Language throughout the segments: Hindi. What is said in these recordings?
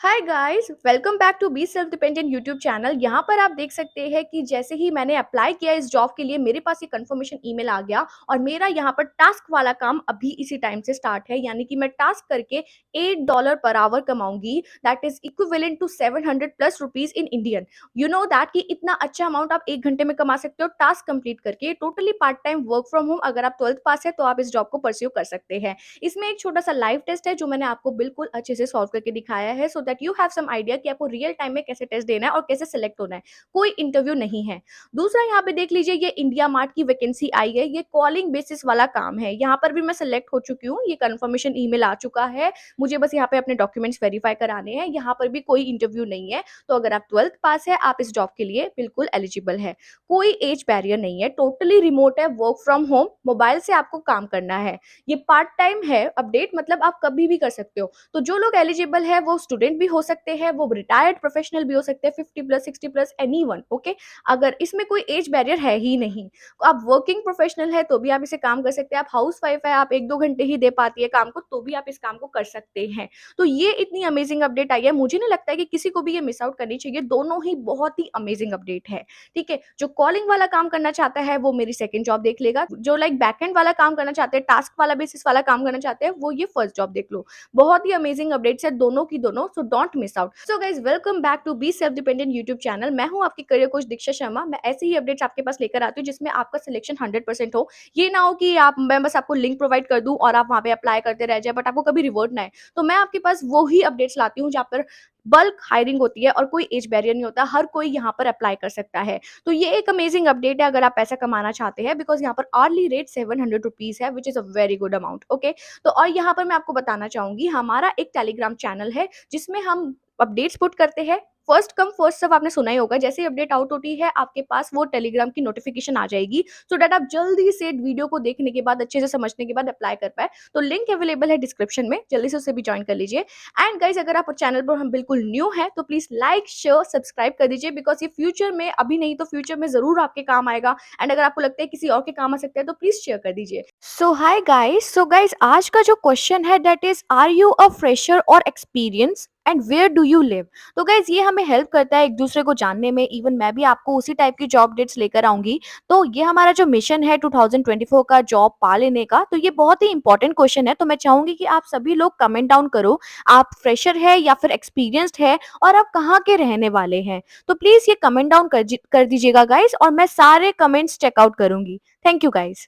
Hi guys, welcome back to be self dependent YouTube channel. यहाँ पर आप देख सकते हैं कि जैसे ही मैंने अप्लाई किया इस जॉब के लिए मेरे पास ये कंफर्मेशन ईमेल आ गया और मेरा यहाँ पर टास्क वाला काम अभी इसी टाइम से स्टार्ट है। यानी कि मैं टास्क करके $8 पर आवर कमाऊंगी। That is equivalent to 700 plus rupees in Indian. You know that कि इतना अच्छा अमाउंट आप एक घंटे में कमा सकते हो टास्क कंप्लीट करके। Totally part time work from home. अगर आप 12th पास है तो आप इस जॉब को परस्यू कर सकते हैं। इसमें एक छोटा सा लाइव टेस्ट है जो मैंने आपको बिल्कुल अच्छे से सॉल्व करके दिखाया है, so that you have some idea कि आपको रियल टाइम में कैसे टेस्ट देना है और कैसे सिलेक्ट होना है। कोई इंटरव्यू नहीं है। दूसरा, यहाँ पे देख लीजिए, ये इंडिया मार्ट की वैकेंसी आई है। ये कॉलिंग बेसिस वाला काम है। यहाँ पर भी मैं सिलेक्ट हो चुकी हूँ। ये कंफर्मेशन ईमेल आ चुका है। मुझे बस यहाँ पे अपने डॉक्यूमेंट्स वेरीफाई कराने हैं। यहाँ पर भी कोई इंटरव्यू नहीं है। तो अगर आप 12th पास है, आप इस जॉब के लिए बिल्कुल एलिजिबल है। कोई एज बैरियर नहीं है। टोटली रिमोट है, वर्क फ्रॉम होम। मोबाइल से आपको काम करना है। ये पार्ट टाइम है। अपडेट मतलब आप कभी भी कर सकते हो। तो जो लोग एलिजिबल है वो स्टूडेंट भी हो सकते हैं, वो रिटायर्ड प्रोफेशनल भी हो सकते हैं, 50 प्लस 60 प्लस एनीवन। ओके, अगर इसमें कोई एज बैरियर है ही नहीं। तो आप वर्किंग प्रोफेशनल है तो भी आप इसे काम कर सकते हैं। आप हाउस वाइफ है, आप 1-2 घंटे ही दे पाती है काम को, तो भी आप इस काम को कर सकते हैं। तो ये इतनी अमेजिंग अपडेट आई है, मुझे नहीं लगता है कि किसी को भी ये मिस आउट करनी चाहिए। दोनों ही बहुत ही अमेजिंग अपडेट है। ठीक है, जो कॉलिंग वाला काम करना चाहता है वो मेरी सेकंड जॉब देख लेगा। जो लाइक बैकएंड वाला काम करना चाहते हैं, टास्क वाला बेसिस वाला काम करना चाहते हैं, वो ये फर्स्ट जॉब देख लो। बहुत ही अमेजिंग अपडेट्स है दोनों की दोनों, so don't miss out. So guys, welcome back to be self dependent YouTube channel. मैं हूं आपकी करियर कोच दीक्षा शर्मा। मैं ऐसे ही अपडेट्स आपके पास लेकर आती हूँ जिसमें आपका सिलेक्शन 100% हो। ये ना हो कि आप मैं बस आपको लिंक प्रोवाइड कर दूं और आप वहां पे अप्लाई करते रह जाए बट आपको कभी रिवॉर्ड ना है। तो मैं आपके पास वो ही अपडेट्स लाती हूँ जहाँ पर बल्क हायरिंग होती है और कोई एज बैरियर नहीं होता। हर कोई यहाँ पर अप्लाई कर सकता है। तो ये एक अमेजिंग अपडेट है अगर आप पैसा कमाना चाहते हैं, बिकॉज यहाँ पर अर्ली रेट 700 रुपीज है, which is a very good amount. Okay, तो और यहाँ पर मैं आपको बताना चाहूंगी, हमारा एक टेलीग्राम चैनल है जिसमें हम अपडेट्स पुट करते हैं। फर्स्ट कम फर्स्ट सर्व आपने सुना ही होगा। जैसे ही अपडेट आउट होती है आपके पास वो टेलीग्राम की नोटिफिकेशन आ जाएगी, सो दैट आप जल्दी से वीडियो को देखने के बाद अच्छे से समझने के बाद अप्लाई कर पाए। तो लिंक अवेलेबल है डिस्क्रिप्शन में, जल्दी से उसे भी ज्वाइन कर लीजिए। एंड गाइज, अगर आप चैनल पर हम बिल्कुल न्यू है तो प्लीज लाइक शेयर सब्सक्राइब कर दीजिए, बिकॉज ये फ्यूचर में, अभी नहीं तो फ्यूचर में जरूर आपके काम आएगा। एंड अगर आपको लगता है किसी और के काम आ सकता है तो प्लीज शेयर कर दीजिए। सो गाइस आज का जो क्वेश्चन है that is, are you a fresher और experience and where do you live. तो गाइज ये हमें हेल्प करता है एक दूसरे को जानने में। इवन मैं भी आपको उसी टाइप की जॉब डेट्स लेकर आऊंगी। तो ये हमारा जो मिशन है 2024 का जॉब पा लेने का, तो ये बहुत ही इंपॉर्टेंट क्वेश्चन है। तो मैं चाहूंगी कि आप सभी लोग कमेंट डाउन करो, आप फ्रेशर है या फिर एक्सपीरियंस्ड है और आप कहाँ के रहने वाले हैं। तो प्लीज ये कमेंट डाउन कर दीजिएगा गाइज, और मैं सारे कमेंट्स चेकआउट करूंगी। Thank you guys.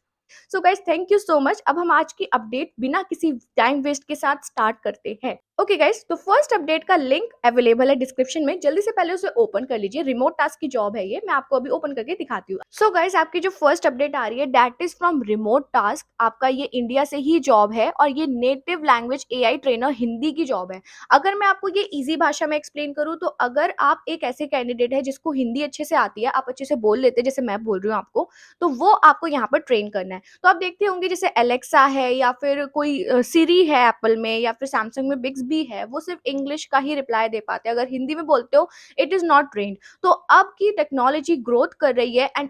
So guys, thank you so much. अब हम आज की अपडेट बिना किसी टाइम वेस्ट के साथ स्टार्ट करते हैं। ओके गाइज, तो फर्स्ट अपडेट का लिंक अवेलेबल है डिस्क्रिप्शन में। जल्दी से पहले उसे ओपन कर लीजिए। रिमोट टास्क की जॉब है ये, मैं आपको अभी ओपन करके दिखाती हूँ। सो गाइज, आपकी जो फर्स्ट अपडेट आ रही है that is from remote task. आपका ये इंडिया से ही जॉब है और ये native language AI trainer Hindi की जॉब है। अगर मैं आपको ये इजी भाषा में एक्सप्लेन करूँ तो अगर आप एक ऐसे कैंडिडेट है जिसको हिंदी अच्छे से आती है, आप अच्छे से बोल लेते हैं जैसे मैं बोल रही हूँ आपको, तो वो आपको यहाँ पर ट्रेन करना है। तो आप देखते होंगे जैसे एलेक्सा है या फिर कोई सिरी है एप्पल में या फिर सैमसंग में बिक्सबी है, वो सिर्फ इंग्लिश का ही रिप्लाई दे पाते हैं। अगर हिंदी में बोलते हो इट इज नॉट ट्रेन्ड। तो अब की टेक्नोलॉजी ग्रोथ कर रही है एंड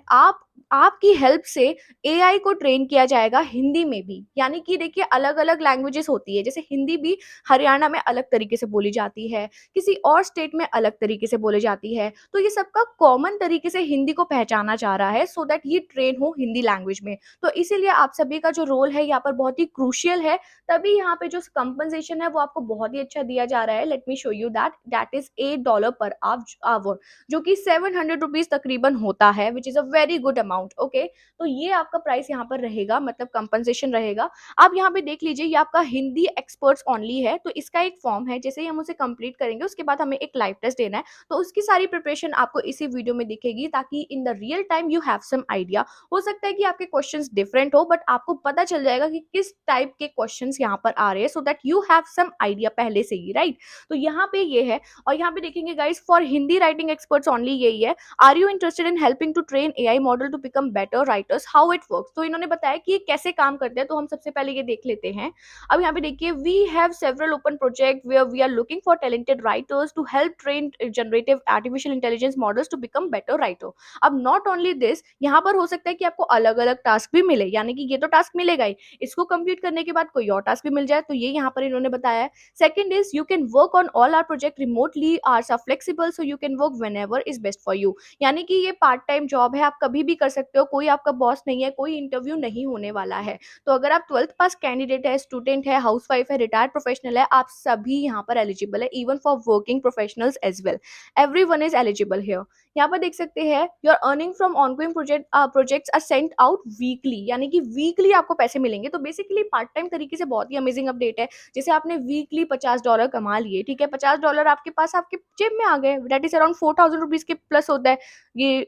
आपकी हेल्प से एआई को ट्रेन किया जाएगा हिंदी में भी। यानी कि देखिए, अलग अलग लैंग्वेजेस होती है। जैसे हिंदी भी हरियाणा में अलग तरीके से बोली जाती है, किसी और स्टेट में अलग तरीके से बोली जाती है। तो ये सबका कॉमन तरीके से हिंदी को पहचाना जा रहा है, सो दैट ये ट्रेन हो हिंदी लैंग्वेज में। तो इसीलिए आप सभी का जो रोल है यहाँ पर बहुत ही क्रूशियल है। तभी यहाँ पे जो कंपनसेशन है वो आपको बहुत ही अच्छा दिया जा रहा है। Let me show you that is $8 per our, जो कि 700 रुपीज तकरीबन होता है, which is a very good amount. Okay, तो ये आपका प्राइस यहाँ पर रहेगा, मतलब कंपनसेशन रहेगा। आप यहाँ पे देख लीजिए, ये आपका हिंदी एक्सपर्ट्स ओनली है। तो इसका एक फॉर्म है, जैसे ही हम उसे कंप्लीट करेंगे उसके बाद हमें एक लाइव टेस्ट देना है। तो उसकी सारी प्रिपरेशन आपको इसी वीडियो में दिखेगी, ताकि in the real time you have some idea. हो सकता है कि आपके क्वेश्चंस डिफरेंट हो, बट आपको पता चल जाएगा कि किस टाइप के क्वेश्चंस यहाँ पर आ रहे हैं, so that you have some idea पहले से ही, राइट। तो यहाँ पे ये है। और यहाँ पे देखेंगे guys, for Hindi writing experts only यही है। Are you interested in helping to train AI model to become better writers, how it works. तो इन्होंने बताया कि ये कैसे काम करते हैं, तो हम सबसे पहले ये देख लेते हैं। अब यहाँ पे देखिए, we have several open project where we are looking for talented writers to help train generative artificial intelligence models to become better writer. अब नॉट ओनली दिस, यहाँ पर हो सकता है कि आपको अलग अलग टास्क भी मिले, यानी कि ये तो टास्क मिलेगा ही, इसको कंप्लीट करने के बाद कोई और टास्क भी मिल जाए, तो ये यहाँ पर इन्होंने बताया है। Second is you can work on all are project remotely, hours are flexible, so you can work whenever is best for you. यानी कि ये पार्ट टाइम जॉब है, आप कभी भी कर सकते हो, कोई आपका बॉस नहीं है, कोई इंटरव्यू नहीं होने वाला है। तो अगर आप 12th पास कैंडिडेट है, स्टूडेंट है, हाउसवाइफ है, रिटायर्ड प्रोफेशनल है, आप सभी यहाँ पर एलिजिबल है, even for working professionals as well, everyone is eligible here. यहाँ पर देख सकते हैं, your earning from ongoing projects are sent out weekly, यानी कि वीकली आपको पैसे मिलेंगे। तो बेसिकली पार्ट टाइम तरीके से बहुत ही अमेजिंग अपडेट है। जैसे आपने वीकली $50 कमा लिए, ठीक है, $50 आपके पास आपके जेब में आ गए, दैट इज अराउंड 4000 रुपीज के प्लस होता है ये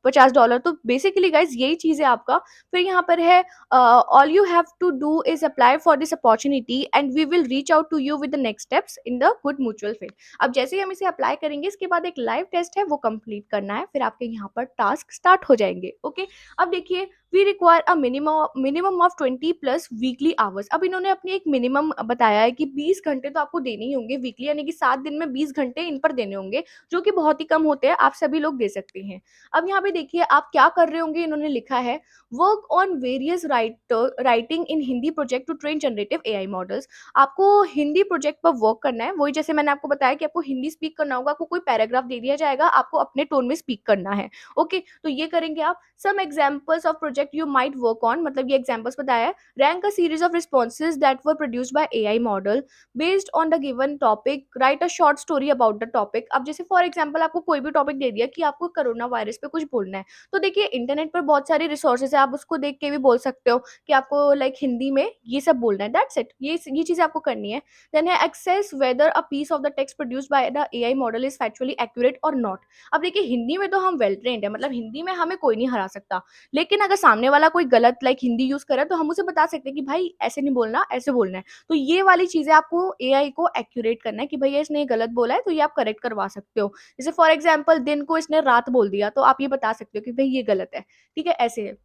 $50। तो बेसिकली गाइज यही चीज है आपका। फिर यहाँ पर है, all you have to do is apply for this opportunity and we will reach out to you with the next steps in the good mutual fit. अब जैसे ही हम इसे अप्लाई करेंगे, इसके बाद एक लाइव टेस्ट है, वो कंप्लीट करना है, फिर आपके यहाँ पर टास्क स्टार्ट हो जाएंगे। ओके, अब देखिए, we require a minimum of 20+ weekly hours. अब इन्होंने अपनी एक मिनिमम बताया है कि 20 घंटे तो आपको देने ही होंगे वीकली, यानी कि 7 दिन में 20 घंटे इन पर देने होंगे, जो कि बहुत ही कम होते हैं, आप सभी लोग दे सकते हैं। अब यहाँ पे देखिए आप क्या कर रहे होंगे, इन्होंने लिखा है, work on various writing in Hindi project to train generative AI models. आपको हिंदी प्रोजेक्ट पर वर्क करना है, वही जैसे मैंने आपको बताया कि आपको हिंदी स्पीक करना होगा, आपको कोई पैराग्राफ दे दिया जाएगा, आपको अपने टोन में स्पीक करना है। ओके, तो ये करेंगे आप। Some examples of project you might work on, मतलब ये एग्जांपल्स बताया है। Rank a series of responses that were produced by AI model based on the given topic, write a short story about the topic. अब जैसे फॉर एग्जांपल आपको कोई भी टॉपिक दे दिया कि आपको कोरोना वायरस पे कुछ बोलना है, तो देखिए इंटरनेट पर बहुत सारी रिसोर्सेज है, आप उसको देख के भी बोल सकते हो कि आपको लाइक हिंदी में ये सब बोलना है, दैट्स इट, ये चीजें आपको करनी है। देन है, access whether a piece of the text produced by the AI model is factually accurate और नॉट। अब देखिए हिंदी में तो हम वेल ट्रेंड है, मतलब हिंदी में हमें कोई नहीं हरा सकता, लेकिन अगर सामने वाला कोई गलत लाइक हिंदी यूज करे, तो हम उसे बता सकते हैं कि भाई ऐसे नहीं बोलना, ऐसे बोलना है। तो ये वाली चीजें आपको एआई को एक्यूरेट करना है कि भैया इसने ये गलत बोला है, तो ये आप करेक्ट करवा सकते हो। जैसे फॉर एग्जाम्पल दिन को इसने रात बोल दिया, तो आप ये बता सकते हो कि भाई ये गलत है, ठीक है, ऐसे है।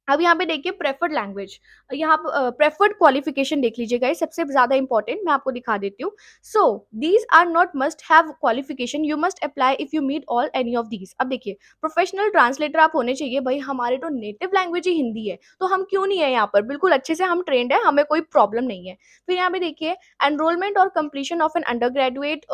अब यहाँ पे देखिए प्रेफर्ड लैंग्वेज, यहाँ प्रेफर्ड क्वालिफिकेशन देख लीजिएगा, ये सबसे ज्यादा इंपॉर्टेंट, मैं आपको दिखा देती हूँ। So these are not must have qualification, you must apply if you meet all any of these. अब देखिए, प्रोफेशनल ट्रांसलेटर आप होने चाहिए, भाई हमारे तो नेटिव लैंग्वेज ही हिंदी है, तो हम क्यों नहीं है यहाँ पर, बिल्कुल अच्छे से हम ट्रेंड है, हमें कोई प्रॉब्लम नहीं है। फिर यहाँ पे देखिए, एनरोलमेंट और completion of an undergraduate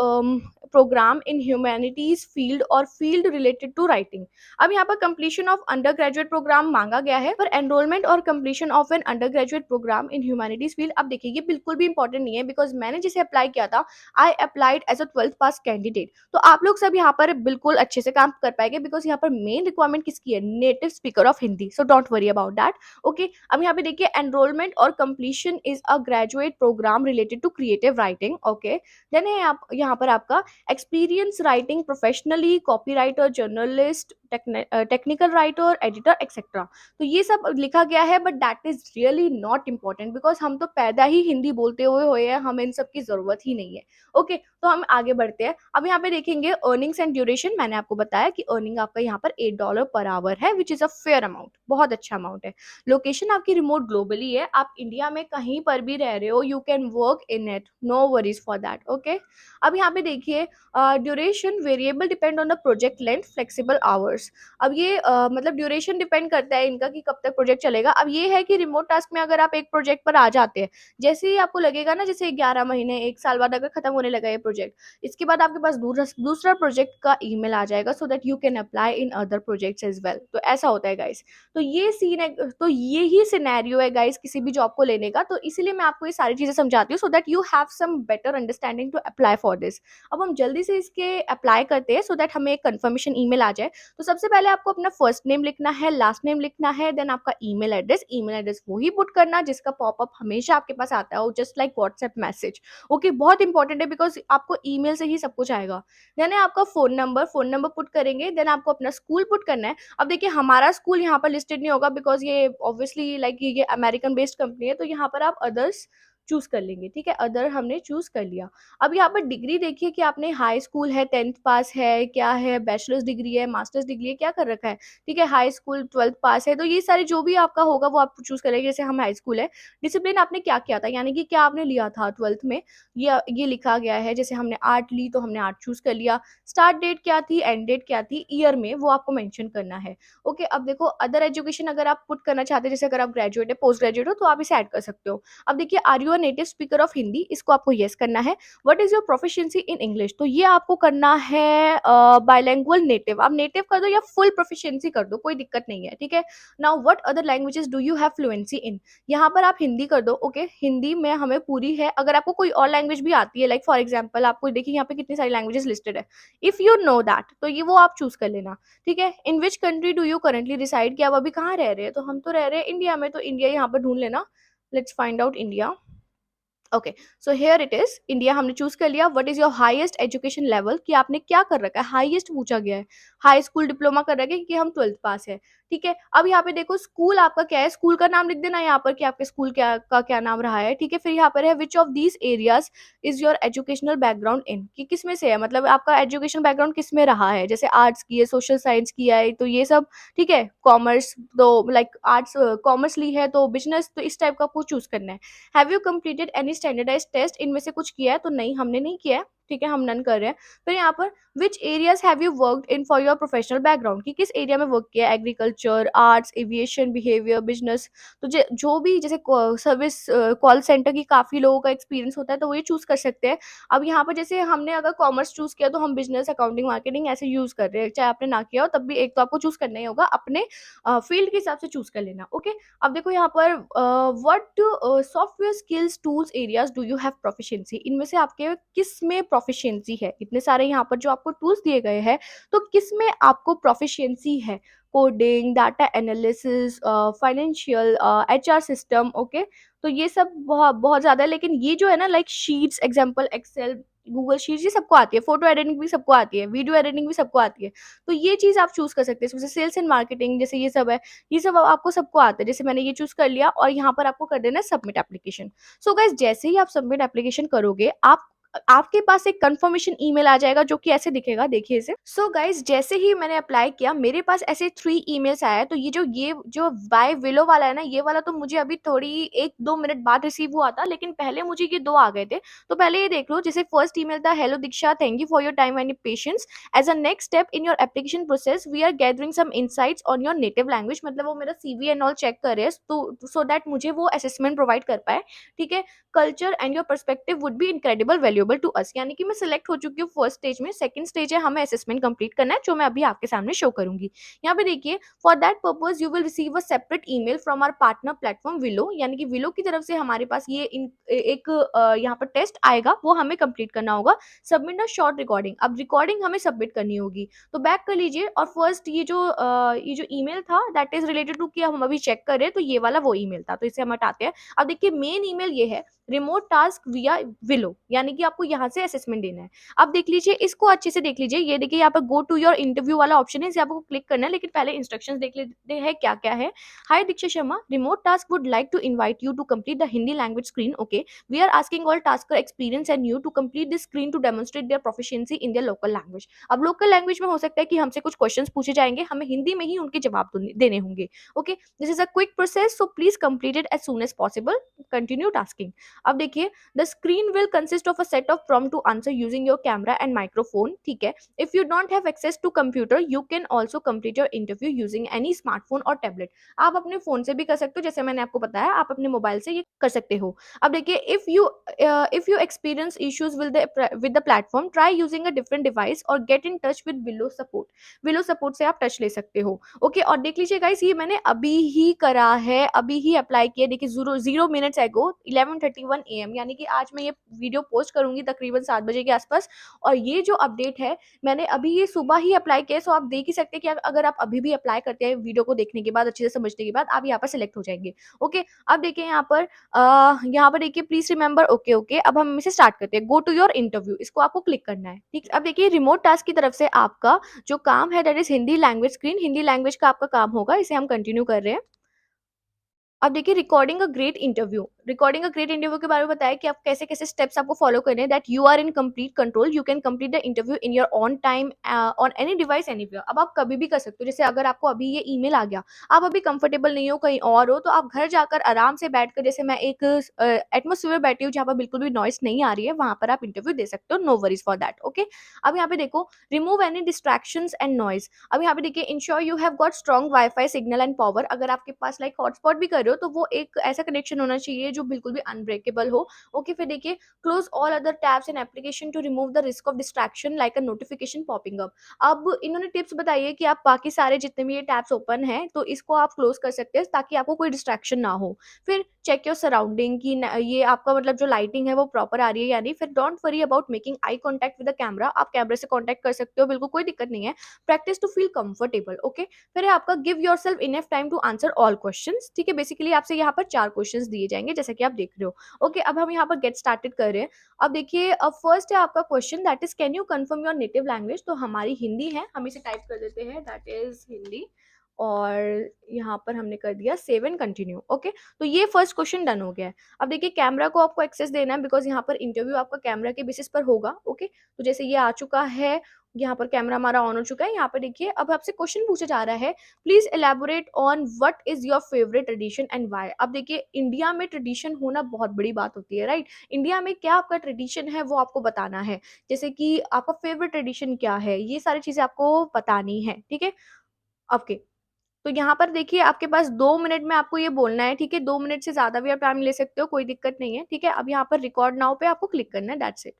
program in humanities field और फील्ड रिलेटेड टू राइटिंग। अब यहाँ पर completion of undergraduate program मांगा गया है, पर एनरोलमेंट और completion of an undergraduate program in humanities field, अब देखिए ये बिल्कुल भी इंपॉर्टेंट नहीं है, बिकॉज मैंने जिसे अप्लाई किया था, I applied as a 12th pass candidate. तो आप लोग सब यहाँ पर बिल्कुल अच्छे से काम कर पाएंगे, बिकॉज यहाँ पर मेन रिक्वायरमेंट किसकी है, native speaker of Hindi, so don't worry about that. Okay, अब यहाँ पे देखिए, एनरोलमेंट और completion is a graduate program related to creative writing. Okay, then है आप यहाँ पर आपका experience writing professionally, copy writer, journalist, technical writer, editor etcetera. तो ये सब लिखा गया है, but that is really not important, because हम तो पैदा ही हिंदी बोलते हुए हैं, हमें इन सब की जरूरत ही नहीं है। ओके, तो हम आगे बढ़ते हैं। अब यहाँ पे देखेंगे अर्निंग्स एंड ड्यूरेशन, मैंने आपको बताया कि अर्निंग आपका यहाँ पर $8 पर आवर है, which is a fair amount, बहुत अच्छा अमाउंट है। लोकेशन आपकी रिमोट ग्लोबली है, आप इंडिया में कहीं पर भी रह रहे हो, you can work in it, no worries for that. Okay, अब यहाँ पे देखिए, duration variable depend on the project length, flexible hours. अब ये मतलब ड्यूरेशन डिपेंड करता है इनका कि कब तक प्रोजेक्ट चलेगा। अब ये है कि रिमोट टास्क में अगर आप एक प्रोजेक्ट पर आ जाते हैं, जैसे ही आपको लगेगा ना, जैसे 11 महीने 1 साल बाद अगर खत्म होने लगा ये प्रोजेक्ट, इसके बाद आपके पास दूसरा प्रोजेक्ट का ईमेल आ जाएगा, so that you can apply in other projects as well. तो ऐसा होता है गाइस। तो ये सीन है, तो ये ही सिनेरियो है गाइस किसी भी जॉब को लेने का, तो इसीलिए मैं आपको ये सारी चीजें समझाती हूँ, so that you have some better understanding to apply for this. अब हम जल्दी से इसके अप्लाई करते हैं, सो दैट हमें एक कंफर्मेशन ईमेल आ जाए। तो सबसे पहले आपको अपना फर्स्ट नेम लिखना है, लास्ट नेम लिखना है, देन आपका ईमेल एड्रेस वही पुट करना जिसका पॉपअप हमेशा आपके पास आता है, just like WhatsApp message. Okay, बहुत इंपॉर्टेंट है, बिकॉज आपको ईमेल से ही सब कुछ आएगा। देन है आपका फोन नंबर पुट करेंगे, देन आपको अपना स्कूल पुट करना है। अब देखिए हमारा स्कूल यहाँ पर लिस्टेड नहीं होगा, बिकॉज ये ऑब्वियसली लाइक ये अमेरिकन बेस्ड कंपनी है, तो यहाँ पर आप अदर्स चूज़ कर लेंगे, ठीक है? अदर हमने चूज़ कर लिया। अब यहाँ पर डिग्री देखिए कि आपने हाई स्कूल है, 10th पास है, क्या है, बैचलर्स डिग्री है, मास्टर्स डिग्री है, क्या कर रखा है, ठीक है? हाई स्कूल, 12th पास है, तो ये सारे जो भी आपका होगा वो आप चूज़ करेंगे। जैसे हम हाई स्कूल है, डिसिप्लिन आपने क्या किया था, यानी कि क्या आपने लिया था 12th में, ये लिखा गया है। जैसे हमने आर्ट ली तो हमने आर्ट चूज़ कर लिया। स्टार्ट डेट क्या थी, एंड डेट क्या थी, ईयर में वो आपको मेंशन करना है। ओके, अब देखो अदर एजुकेशन अगर आप पुट करना चाहते हैं, जैसे अगर आप ग्रेजुएट है, पोस्ट ग्रेजुएट हो, तो आप इसे ऐड कर सकते हो। अब देखिए, are you a native speaker of Hindi, इसको आपको येस करना है। What is your proficiency in English, तो ये आपको करना है बाइलिंगुअल नेटिव। आप नेटिव कर दो या फुल प्रोफिशिएंसी कर दो, कोई दिक्कत नहीं है, ठीक है? Now what other languages do you have fluency in, यहाँ पर आप हिंदी कर दो। ओके, हिंदी में हमें पूरी है। अगर आपको कोई और लैंग्वेज भी आती है, लाइक फॉर एग्जांपल आपको देखिए यहाँ पे कितनी सारी लैंग्वेजेस लिस्टेड है, इफ यू नो दैट, तो ये वो आप चूज कर लेना, ठीक है? In which country do you currently reside, कि आप अभी कहाँ रह रहे हैं, तो हम तो रह रहे हैं इंडिया में, तो इंडिया यहाँ पर ढूंढ लेना। Let's find out India. Okay, so here it is India, हमने चूज कर लिया। What is your highest education level, कि आपने क्या कर रखा है, हाईएस्ट पूछा गया है। हाई स्कूल डिप्लोमा कर रखा है कि हम 12th पास है, ठीक है? अब यहाँ पे देखो स्कूल आपका क्या है, स्कूल का नाम लिख देना यहाँ पर कि आपके स्कूल क्या नाम रहा है, ठीक है? फिर यहाँ पर है which of these areas is your educational background इन, कि किस में से है, मतलब आपका एजुकेशन बैकग्राउंड किस में रहा है। जैसे आर्ट्स की है, सोशल साइंस की है, तो ये सब, ठीक है? कॉमर्स, तो लाइक आर्ट्स कॉमर्स ली है तो बिजनेस, तो इस टाइप का आपको चूज करना है। Have you completed any standardized test, इनमें से कुछ किया है, तो नहीं हमने नहीं किया है, ठीक है? हम नन कर रहे हैं। फिर यहाँ पर विच areas have you worked in for your professional background, कि किस एरिया में वर्क किया है, agriculture, arts, aviation, behaviour, business, तो जो भी जैसे सर्विस कॉल सेंटर की काफी लोगों का एक्सपीरियंस होता है, तो वो ये चूज कर सकते हैं। अब यहाँ पर जैसे हमने अगर कॉमर्स चूज किया तो हम बिजनेस, अकाउंटिंग, मार्केटिंग ऐसे यूज कर रहे हैं, चाहे आपने ना किया हो तब भी एक तो आपको चूज करना ही होगा, अपने फील्ड के हिसाब से चूज कर लेना। ओके, अब देखो यहाँ पर what software skills tools areas do you have proficiency, इनमें से आपके किस में प्रोफिशिएंसी है, इतने सारे यहाँ पर जो आपको टूल्स दिए गए हैं, तो किस में आपको प्रोफिशिएंसी है। Coding, data analysis, financial, HR system, okay? तो ये सब बहुत बहुत ज्यादा है, लेकिन ये जो है ना, like sheets, example excel, Google sheets, ये सबको आती है। फोटो एडिटिंग भी सबको आती है, वीडियो एडिटिंग भी सबको आती है, तो ये चीज आप चूज कर सकते हैं। जैसे सेल्स एंड मार्केटिंग, जैसे ये सब है, ये सब आपको सबको आता है। जैसे मैंने ये चूज कर लिया और यहाँ पर आपको कर देना है सबमिट एप्लीकेशन। सो गाइस, जैसे ही आप सबमिट एप्लीकेशन करोगे, आपके पास एक कंफर्मेशन ईमेल आ जाएगा जो कि ऐसे दिखेगा, देखिए इसे। सो गाइस, जैसे ही मैंने अप्लाई किया मेरे पास ऐसे 3 ईमेल्स आया है। तो ये जो बाय विलो वाला है ना, ये वाला तो मुझे अभी थोड़ी 1-2 मिनट बाद रिसीव हुआ था, लेकिन पहले मुझे ये 2 आ गए थे। तो पहले ये देख लो, जैसे फर्स्ट ईमेल था, hello Diksha, thank you for your time and patience. As a next step in your application process we are gathering some insights on your native language, मतलब वो मेरा सीवी एंड ऑल चेक कर रहे हैं, तो सो दैट मुझे वो असेसमेंट प्रोवाइड कर पाए, ठीक है? Culture and your perspective would be incredible valuable to us, यानी कि मैं सिलेक्ट हो चुकी हूँ फर्स्ट स्टेज में। सेकंड स्टेज है, हमें असेसमेंट कंप्लीट करना है, जो मैं अभी आपके सामने शो करूंगी। यहाँ पे देखिए, for that purpose you will receive a separate email from our partner platform Willo, यानी कि विलो की तरफ से हमारे पास एक यहाँ पर टेस्ट आएगा, वो हमें कंप्लीट करना होगा। सबमिट अ शॉर्ट रिकॉर्डिंग, अब रिकॉर्डिंग हमें सबमिट करनी होगी। तो बैक कर लीजिए, और फर्स्ट ये जो ईमेल था दैट इज रिलेटेड टू, कि हम अभी चेक कर रहे हैं, तो ये वाला वो ईमेल था, तो इसे हम हटाते हैं। अब देखिए, मेन ईमेल ये है, रिमोट टास्क विया विलो, यानी कि आपको यहाँ से असेसमेंट देना है। अब देख लीजिए, इसको अच्छे से देख लीजिए। ये देखिए, यहाँ पर गो टू योर इंटरव्यू वाला ऑप्शन है, इसे आपको क्लिक करना है, लेकिन पहले इंस्ट्रक्शंस देख लेते हैं क्या क्या है। Hi Diksha Sharma, remote task would like to invite you to complete the Hindi language screen. Okay, we are asking all tasker experience and you to complete this screen to demonstrate their proficiency in their local language. अब लोकल लैंग्वेज में हो सकता है कि हमसे कुछ क्वेश्चन पूछे जाएंगे, हमें हिंदी में ही उनके जवाब देने होंगे। Okay, this is a quick process, so please complete it as soon as possible, continue tasking. अब देखिए, the screen will consist of a set of prompt to answer using your camera and microphone, ठीक है? If you don't have access to computer, you can also complete your interview using any smartphone or tablet. आप अपने फोन से भी कर सकते हो, जैसे मैंने आपको बताया, आप अपने मोबाइल से ये कर सकते हो। अब देखिए, if you experience issues with the platform, try using a different device or get in touch with Willow support. Willow support से आप टच ले सकते हो। ओके, और देख लीजिए गाइस, ये मैंने अभी ही करा है, अभी ही अप्लाई किया। देखिए, 0 मिनट्स एगो 11:31 AM, यानी कि आज मैं ये वीडियो पोस्ट करूंगी तकरीबन 7 बजे के आसपास। और ये जो अपडेट है, मैंने अभी ये सुबह ही अप्लाई किया। सो आप देख ही सकते हैं कि अगर आप अभी भी अप्लाई करते हैं, वीडियो को देखने के बाद, अच्छे से समझने के बाद, आप यहाँ पर सिलेक्ट हो जाएंगे। ओके, अब देखिए यहाँ पर देखिए, प्लीज रिमेंबर, ओके ओके। अब हम इसे स्टार्ट करते हैं। गो टू योर इंटरव्यू, इसको आपको क्लिक करना है, ठीक। अब देखिए, रिमोट टास्क की तरफ से आपका जो काम है that is Hindi language screen, Hindi language का आपका काम होगा, इसे हम कंटिन्यू कर रहे हैं। अब देखिए, recording a great interview, recording a great interview के बारे में बताया कि आप कैसे-कैसे स्टेप्स आपको फॉलो करने हैं that you are in complete control, you can complete the interview in your own time on any device anywhere. अब आप कभी भी कर सकते हो। जैसे अगर आपको अभी ये ईमेल आ गया, आप अभी कंफर्टेबल नहीं हो, कहीं और हो, तो आप घर जाकर आराम से बैठकर जैसे मैं एक एटमॉस्फेयर में बैठी हूँ जहाँ पर बिल्कुल भी नॉइज़ नहीं आ रही है, वहाँ पर आप इंटरव्यू दे सकते हो, no worries for that, okay. अब यहाँ पे देखो, remove any distractions and noise. अब यहाँ पे देखिए, ensure you have got strong Wi-Fi signal and power. अगर आपके पास लाइक हॉटस्पॉट भी कर रहे हो, तो वो एक ऐसा कनेक्शन होना चाहिए जो बिल्कुल भी अनब्रेकेबल हो, ओके। फिर देखिए, close all other tabs and application to remove the risk of distraction like a notification popping up. अब इन्होंने टिप्स बताई है कि आप बाकी सारे जितने भी ये टैब्स ओपन हैं, तो इसको आप क्लोज कर सकते हैं ताकि आपको कोई डिस्ट्रैक्शन ना हो। फिर चेक योर सराउंडिंग कि ये आपका मतलब जो लाइटिंग है वो प्रॉपर आ रही है या नहीं। फिर don't worry about making eye contact with the camera. आप कैमरे से कॉन्टैक्ट कर सकते हो, बिल्कुल कोई दिक्कत नहीं है। Practice to feel comfortable, okay. फिर है आपका give yourself enough time to answer all questions, ठीक है। बेसिकली आपसे यहाँ पर 4 क्वेश्चंस दिए जाएंगे जैसा कि आप देख रहे हो, ओके। अब हम यहाँ पर गेट स्टार्टेड कर रहे हैं। अब देखिए, अब फर्स्ट है आपका question that is can you confirm your native language. तो हमारी हिंदी है, हम इसे टाइप कर देते हैं, दैट इज हिंदी। और यहाँ पर हमने कर दिया सेव एंड कंटिन्यू, ओके। तो ये फर्स्ट क्वेश्चन डन हो गया है। अब देखिए, कैमरा को आपको एक्सेस देना है बिकॉज यहाँ पर इंटरव्यू आपका कैमरा के बेसिस पर होगा, ओके। तो जैसे ये आ चुका है, यहाँ पर कैमरा हमारा ऑन हो चुका है। यहाँ पर देखिए, अब आपसे क्वेश्चन पूछा जा रहा है, please elaborate on what is your favourite tradition and why. अब देखिए, इंडिया में ट्रेडिशन होना बहुत बड़ी बात होती है, राइट। इंडिया में क्या आपका ट्रेडिशन है वो आपको बताना है। जैसे कि आपका फेवरेट ट्रेडिशन क्या है, ये सारी चीजें आपको बतानी है, ठीक है, ओके। तो यहाँ पर देखिए, आपके पास 2 मिनट में आपको ये बोलना है, ठीक है। 2 मिनट से ज़्यादा भी आप टाइम ले सकते हो, कोई दिक्कत नहीं है, ठीक है। अब यहाँ पर रिकॉर्ड नाउ पे आपको क्लिक करना है, दैट्स इट।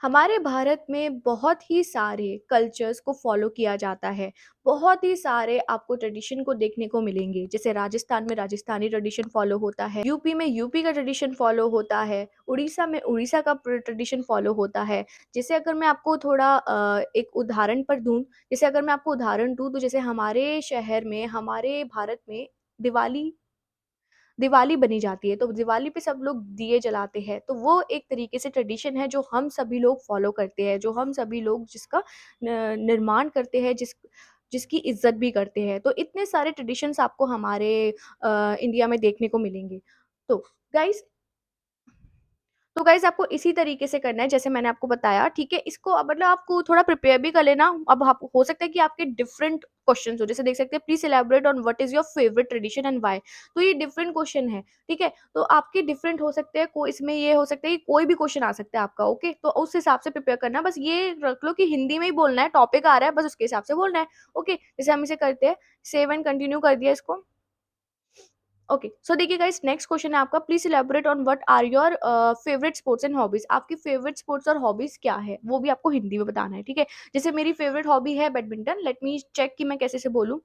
हमारे भारत में बहुत ही सारे कल्चर्स को फॉलो किया जाता है। बहुत ही सारे आपको ट्रेडिशन को देखने को मिलेंगे। जैसे राजस्थान में राजस्थानी ट्रेडिशन फॉलो होता है, यूपी में यूपी का ट्रेडिशन फॉलो होता है, उड़ीसा में उड़ीसा का ट्रेडिशन फॉलो होता है। जैसे अगर मैं आपको थोड़ा एक उदाहरण पर दूँ, जैसे अगर मैं आपको उदाहरण दूँ, तो जैसे हमारे शहर में, हमारे भारत में दिवाली दिवाली बनी जाती है, तो दिवाली पे सब लोग दिए जलाते हैं, तो वो एक तरीके से ट्रेडिशन है जो हम सभी लोग फॉलो करते हैं, जो हम सभी लोग जिसका निर्माण करते हैं, जिसकी इज्जत भी करते हैं। तो इतने सारे ट्रेडिशंस आपको हमारे इंडिया में देखने को मिलेंगे। तो गाइस तो गाइस आपको इसी तरीके से करना है जैसे मैंने आपको बताया, ठीक है। इसको मतलब आपको थोड़ा प्रिपेयर भी कर लेना। अब आप हो सकता है कि आपके डिफरेंट क्वेश्चंस हो, जैसे देख सकते हैं, please elaborate on what is your favourite tradition and why. तो ये डिफरेंट क्वेश्चन है, ठीक है। तो आपके डिफरेंट हो सकते हैं, कोई इसमें ये हो सकता है कि कोई भी क्वेश्चन आ सकता है आपका, ओके। तो उस हिसाब से प्रिपेयर करना है। बस ये रख लो कि हिंदी में ही बोलना है, टॉपिक आ रहा है, बस उसके हिसाब से बोलना है, ओके। जैसे हम इसे करते हैं, सेव एंड कंटिन्यू कर दिया इसको, ओके। सो देखिए गाइस, नेक्स्ट क्वेश्चन है आपका, please elaborate on what are your favourite sports and hobbies. आपकी फेवरेट स्पोर्ट्स और हॉबीज क्या है, वो भी आपको हिंदी में बताना है, ठीक है। जैसे मेरी फेवरेट हॉबी है बैडमिंटन, लेट मी चेक कि मैं कैसे से बोलूं।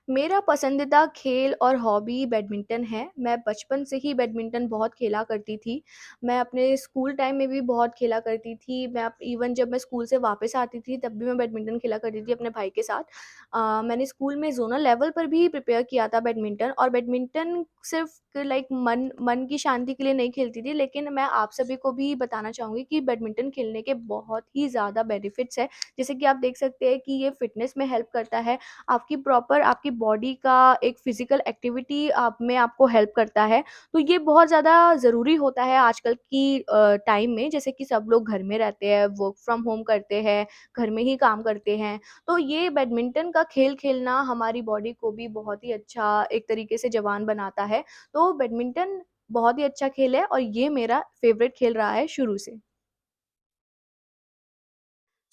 मेरा पसंदीदा खेल और हॉबी बैडमिंटन है। मैं बचपन से ही बैडमिंटन बहुत खेला करती थी। मैं अपने स्कूल टाइम में भी बहुत खेला करती थी। मैं अप इवन जब मैं स्कूल से वापस आती थी तब भी मैं बैडमिंटन खेला करती थी अपने भाई के साथ। मैंने स्कूल में ज़ोनल लेवल पर भी प्रिपेयर किया था बैडमिंटन, और बैडमिंटन सिर्फ़ लाइक मन मन की शांति के लिए नहीं खेलती थी, लेकिन मैं आप सभी को भी बताना चाहूँगी कि बैडमिंटन खेलने के बहुत ही ज़्यादा बेनिफिट्स हैं। जैसे कि आप देख सकते हैं कि ये फ़िटनेस में हेल्प करता है। आपकी प्रॉपर आपकी बॉडी का एक फिजिकल एक्टिविटी आप में आपको हेल्प करता है। तो ये बहुत ज़्यादा ज़रूरी होता है आजकल की टाइम में, जैसे कि सब लोग घर में रहते हैं, वर्क फ्रॉम होम करते हैं, घर में ही काम करते हैं। तो ये बैडमिंटन का खेल खेलना हमारी बॉडी को भी बहुत ही अच्छा एक तरीके से जवान बनाता है। तो बैडमिंटन बहुत ही अच्छा खेल है और ये मेरा फेवरेट खेल रहा है शुरू से।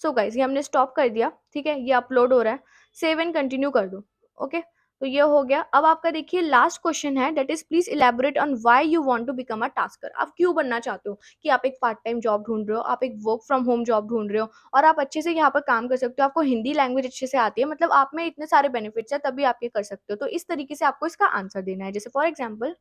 सो गाइस, ये हमने स्टॉप कर दिया, ठीक है। ये अपलोड हो रहा है, सेव एंड कंटिन्यू कर दो, ओके। तो ये हो गया। अब आपका देखिए लास्ट क्वेश्चन है, that is please elaborate on why you want to become a tasker. आप क्यों बनना चाहते हो, कि आप एक पार्ट टाइम जॉब ढूंढ रहे हो, आप एक वर्क फ्रॉम होम जॉब ढूंढ रहे हो, और आप अच्छे से यहाँ पर काम कर सकते हो, आपको हिंदी लैंग्वेज अच्छे से आती है, मतलब आप में इतने सारे बेनिफिट्स है, तभी आप ये कर सकते हो। तो इस तरीके से आपको इसका आंसर देना है। जैसे फॉर एग्जाम्पल,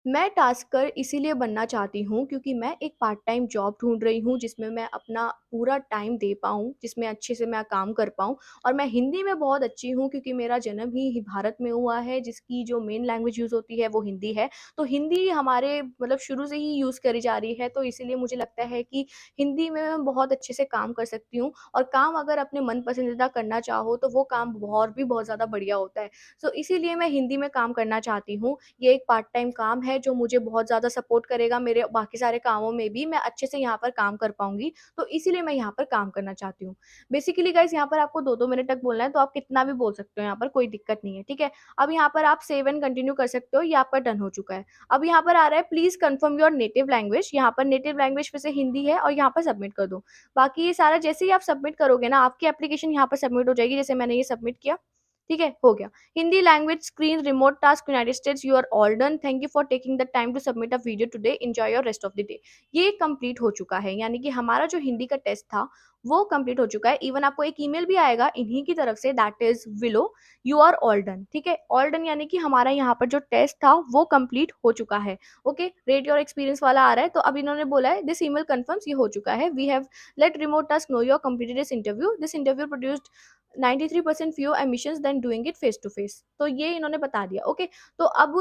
मैं टास्कर इसीलिए बनना चाहती हूँ क्योंकि मैं एक पार्ट टाइम जॉब ढूँढ रही हूँ जिसमें मैं अपना पूरा टाइम दे पाऊँ, जिसमें अच्छे से मैं काम कर पाऊँ। और मैं हिंदी में बहुत अच्छी हूँ क्योंकि मेरा जन्म ही भारत में हुआ है, जिसकी जो मेन लैंग्वेज यूज़ होती है वो हिंदी है। तो हिंदी हमारे मतलब शुरू से ही यूज़ करी जा रही है, तो इसीलिए मुझे लगता है कि हिंदी में मैं बहुत अच्छे से काम कर सकती हूँ। और काम अगर अपने मन पसंदीदा करना चाहो तो वो काम और भी बहुत ज़्यादा बढ़िया होता है। सो इसीलिए मैं हिंदी में काम करना चाहती हूँ। ये एक पार्ट टाइम काम है जो मुझे बहुत ज़्यादा सपोर्ट करेगा, मेरे बाकी सारे कामों में भी मैं अच्छे से यहाँ पर काम कर पाऊँगी, तो इसीलिए मैं यहाँ पर काम करना चाहती हूँ। बेसिकली गाइज़ यहाँ पर आपको 2-2 मिनट तक बोलना है, तो आप कितना भी बोल सकते हो यहाँ पर, कोई दिक्कत नहीं है, ठीक है? अब यहाँ पर आप सेव एंड कंटिन्यू कर सकते हो, ये आपका डन हो चुका है। अब यहाँ पर आ रहा है please confirm your native language, यहाँ पर नेटिव लैंग्वेज फिर से हिंदी है और यहाँ पर सबमिट कर दो। बाकी ये सारा जैसे ही आप सबमिट करोगे ना, आपकी एप्लीकेशन यहाँ पर सबमिट हो जाएगी, जैसे मैंने ये सबमिट किया, ठीक है? हो गया। Hindi language screen remote task United States you are all done, thank you for taking the time to submit a video today, enjoy your rest of the day. ये कंप्लीट हो चुका है, यानी कि हमारा जो हिंदी का टेस्ट था वो कंप्लीट हो चुका है। इवन आपको एक ईमेल भी आएगा इन्हीं की तरफ से, that is Willo, you are all done, ठीक है? ऑल डन यानी कि हमारा यहाँ पर जो टेस्ट था वो कंप्लीट हो चुका है। ओके, रेट योर एक्सपीरियंस वाला आ रहा है, तो अब इन्होंने बोला है दिस ईमेल कंफर्म्स, ये हो चुका है। We have let remote task know your completed this interview, this interview produced 93% few emissions than doing it face to face. तो ये इन्होंने बता दिया। ओके, तो अब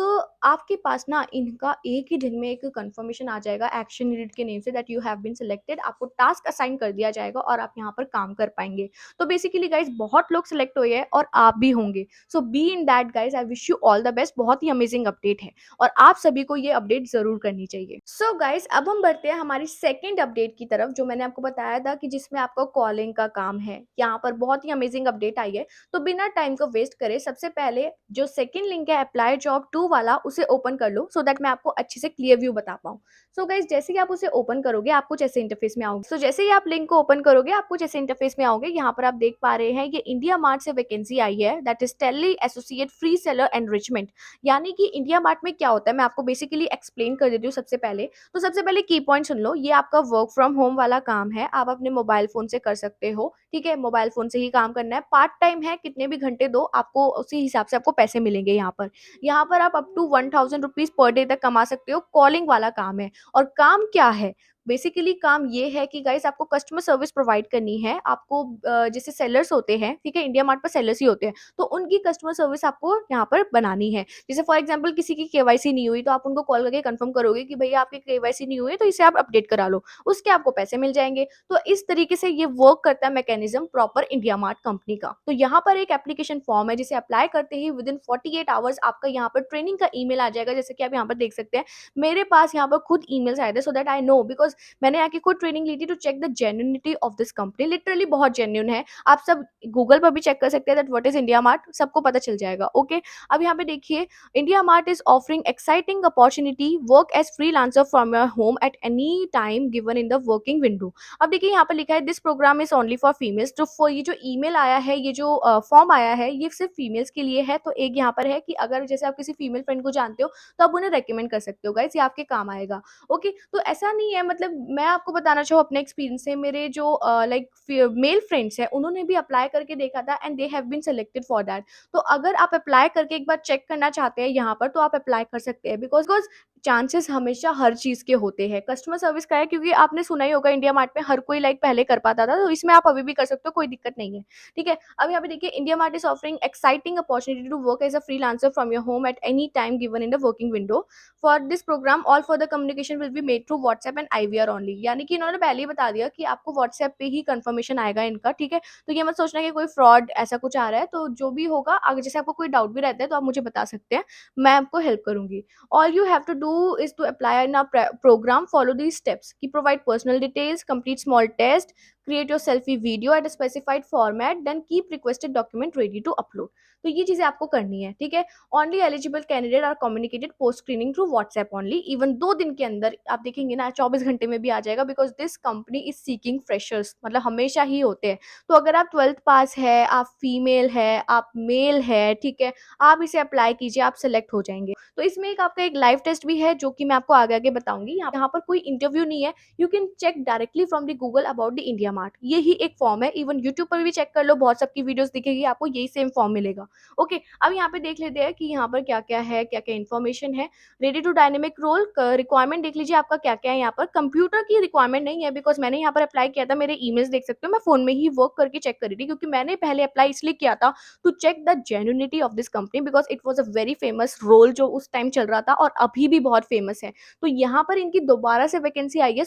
आपके पास ना इनका एक ही दिन में एक कंफर्मेशन आ जाएगा एक्शन नीडेड के नेम से, that you have been selected. आपको टास्क असाइन कर दिया जाएगा और आप यहाँ पर काम कर पाएंगे। तो बेसिकली गाइज बहुत लोग सिलेक्ट हुए हैं और आप भी होंगे। So be in that guys, I wish you all the best. बहुत ही अमेजिंग अपडेट है और आप सभी को ये अपडेट जरूर करनी चाहिए। सो गाइज अब हम बढ़ते हैं हमारी सेकेंड अपडेट की तरफ, जो मैंने आपको बताया था कि जिसमें आपका कॉलिंग का काम है। यहाँ पर बहुत ही अमेजिंग अपडेट आई है, तो बिना टाइम को वेस्ट करे सबसे पहले जो सेकंड लिंक है अप्लाई जॉब 2 वाला, उसे ओपन कर लो, सो दैट मैं आपको अच्छे से क्लियर व्यू बता पाऊँ। सो गाइज जैसे ही आप उसे ओपन करोगे आप कुछ ऐसे इंटरफेस में आओगे। सो जैसे ही आप लिंक को ओपन करोगे आप कुछ ऐसे इंटरफेस में आओगे। यहाँ पर आप देख पा रहे हैं ये इंडिया मार्ट से वैकेंसी आई है, that is tele associate free seller enrichment. यानी कि इंडिया मार्ट में क्या होता है मैं आपको बेसिकली एक्सप्लेन कर देती हूँ। सबसे पहले तो सबसे पहले की पॉइंट सुन लो, ये आपका वर्क फ्रॉम होम वाला काम है, आप अपने मोबाइल फोन से कर सकते हो, ठीक है? मोबाइल फोन से ही काम करना है, पार्ट टाइम है, कितने भी घंटे दो आपको उसी हिसाब से आपको पैसे मिलेंगे। यहाँ पर आप up to 1000 rupees per day तक कमा सकते हो। कॉलिंग वाला काम है। और काम क्या है, बेसिकली काम ये है कि गाइस आपको कस्टमर सर्विस प्रोवाइड करनी है। आपको जैसे सेलर्स होते हैं, ठीक है, इंडिया मार्ट पर सेलर्स ही होते हैं, तो उनकी कस्टमर सर्विस आपको यहाँ पर बनानी है। जैसे फॉर एग्जांपल किसी की केवाईसी नहीं हुई तो आप उनको कॉल करके कंफर्म करोगे कि भैया आपकी केवाईसी नहीं हुई है तो इसे आप अपडेट करा लो, उसके आपको पैसे मिल जाएंगे। तो इस तरीके से ये वर्क करता है mechanism proper India mart company का। तो यहाँ पर एक एप्लीकेशन फॉर्म है जिसे अप्लाई करते ही विद इन 48 आवर्स आपका यहाँ पर ट्रेनिंग का ईमेल आ जाएगा। जैसे कि आप यहाँ पर देख सकते हैं, मेरे पास यहाँ पर खुद ईमेल्स आए थे, so that I know, because मैंने आके खुद ट्रेनिंग ली थी to check the genuinity of this company. Literally बहुत जेन्युइन है। आप सब गूगल पर भी चेक कर सकते हैं that what is India mart, सबको पता चल जाएगा। ओके, अब यहाँ पे देखिए, India mart is offering exciting opportunity, work as freelancer from your home at any time given in the working window. अब देखिए यहाँ पर लिखा है this program is only for females. तो ये जो ईमेल आया है, ये जो फॉर्म आया है, ये सिर्फ फीमेल्स के लिए है। तो एक यहाँ पर है कि अगर जैसे आप किसी फीमेल फ्रेंड को जानते हो तो आप उन्हें रेकमेंड कर सकते हो गाइस, ये आपके काम आएगा। ओके, तो ऐसा नहीं है, मतलब मैं आपको बताना चाहूँ अपने एक्सपीरियंस से, मेरे जो लाइक मेल फ्रेंड्स हैं उन्होंने भी अप्लाई करके देखा था and they have been selected for that. तो अगर आप अप्लाई करके एक बार चेक करना चाहते हैं यहाँ पर तो आप अप्लाई कर सकते हैं, बिकॉज चांसेस हमेशा हर चीज के होते हैं। कस्टमर सर्विस का है क्योंकि आपने सुना ही होगा इंडिया मार्ट में हर कोई लाइक पहले कर पाता था, तो इसमें आप अभी भी कर सकते हो, कोई दिक्कत नहीं है, ठीक है? अब यहाँ पे देखिए, India mart is offering exciting opportunity to work as a freelancer from your home at any time given in the working window. For this program all further communication will be made through WhatsApp and IVR only. यानी कि इन्होंने पहले ही बता दिया कि आपको व्हाट्सएप पे ही कंफर्मेशन आएगा इनका, ठीक है? तो ये मत सोचना कि कोई फ्रॉड ऐसा कुछ आ रहा है। तो जो भी होगा, अगर जैसे आपको कोई डाउट भी रहता है तो आप मुझे बता सकते हैं, मैं आपको हेल्प करूंगी। All you have to do is to apply in our program, follow these steps कि provide personal details, complete small test, create your selfie video at a specified format, then keep requested document ready to upload। तो ये चीजें आपको करनी है, ठीक है? Only eligible candidate are communicated post screening through WhatsApp only. Even 2 दिन के अंदर आप देखेंगे ना, 24 घंटे में भी आ जाएगा, because this company is seeking freshers, मतलब हमेशा ही होते हैं। तो अगर आप 12th पास है, आप फीमेल है, आप मेल है, ठीक है, आप इसे अप्लाई कीजिए, आप सेलेक्ट हो जाएंगे। तो इसमें एक आपका एक लाइव टेस्ट भी है जो कि मैं आपको आगे आगे बताऊंगी। यहाँ पर कोई इंटरव्यू नहीं है, you can check directly from the Google about the India mart. ये ही एक फॉर्म है, इवन यूट्यूब पर भी चेक कर लो, बहुत सबकी वीडियोस दिखेगी आपको, यही सेम फॉर्म मिलेगा। जाएगा। ओके, अब यहाँ पे देख लेते हैं कि यहाँ पर क्या-क्या है, क्या-क्या इन्फॉर्मेशन है। रेडी टू डायनेमिक रोल क रिक्वायरमेंट देख लीजिए आपका क्या-क्या है यहाँ पर। कंप्यूटर की रिक्वायरमेंट नहीं है बिकॉज़ मैंने यहाँ पर अप्लाई किया था, मेरे ईमेल्स देख सकते हो, मैं फ़ोन में ही वर्क करके चेक कर रही थी क्योंकि मैंने पहले अप्लाई इसलिए किया था to check the genuinity of this company because it was a very famous role जो उस टाइम चल रहा था और अभी भी बहुत फेमस है। तो यहाँ पर इनकी दोबारा से वैकेंसी आई है।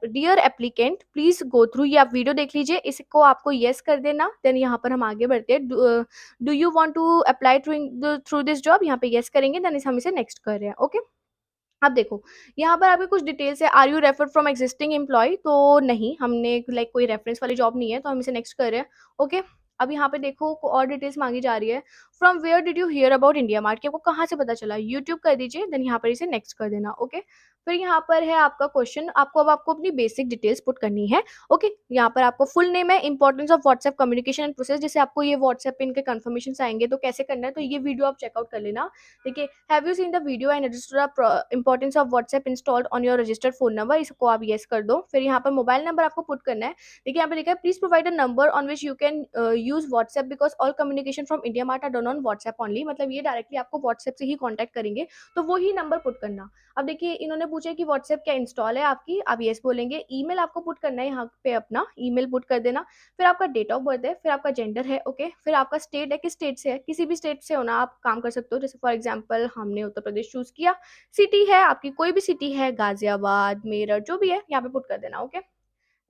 Dear applicant please go through, ये आप वीडियो देख लीजिए, इसको आपको यस कर देना। देन यहाँ पर हम आगे बढ़ते हैं। Do you want to apply through this job, यहाँ पे यस करेंगे। देन हम इसे नेक्स्ट कर रहे हैं। ओके, अब देखो यहाँ पर आपके कुछ डिटेल्स है। Are you referred from existing employee, तो नहीं, हमने लाइक कोई रेफरेंस वाली जॉब नहीं है, तो हम इसे नेक्स्ट कर रहे हैं। ओके, अब यहाँ पे देखो और डिटेल्स मांगी जा रही है। From where did you hear about India Mart, कि आपको कहाँ से पता चला, यूट्यूब कर दीजिए। देन यहाँ पर इसे नेक्स्ट कर देना। ओके, फिर यहाँ पर है आपका क्वेश्चन, आपको अपनी बेसिक डिटेल्स पुट करनी है। ओके, यहाँ पर आपको फुल नेम है, importance of WhatsApp communication and process, जैसे आपको ये व्हाट्सएप पे इनके कन्फर्मेशन आएंगे तो कैसे करना है, तो ये वीडियो आप चेकआउट कर लेना। ठीक है, have you seen the video and register importance of WhatsApp installed on your registered phone number, इसको आप येस कर दो। फिर यहाँ पर मोबाइल नंबर आपको पुट करना है। देखिए यहाँ पे लिखा है please provide a number on which you can use WhatsApp because all communication from India Mart are done on WhatsApp only, मतलब ये डायरेक्टली आपको व्हाट्सएप से ही कॉन्टैक्ट करेंगे, तो वो ही नंबर पुट करना। अब देखिए इन्होंने पूछा कि व्हाट्सएप क्या इंस्टॉल है आपकी, आप येस बोलेंगे। ईमेल आपको पुट करना है, यहाँ पे अपना ईमेल पुट कर देना। फिर आपका डेट ऑफ बर्थ है, फिर आपका जेंडर है। ओके, फिर आपका स्टेट है, किस स्टेट से है, किसी भी स्टेट से होना आप काम कर सकते हो। जैसे फॉर एग्जांपल हमने उत्तर प्रदेश चूज किया। सिटी है आपकी कोई भी सिटी है, गाजियाबाद, मेरठ, जो भी है यहाँ पे पुट कर देना। ओके,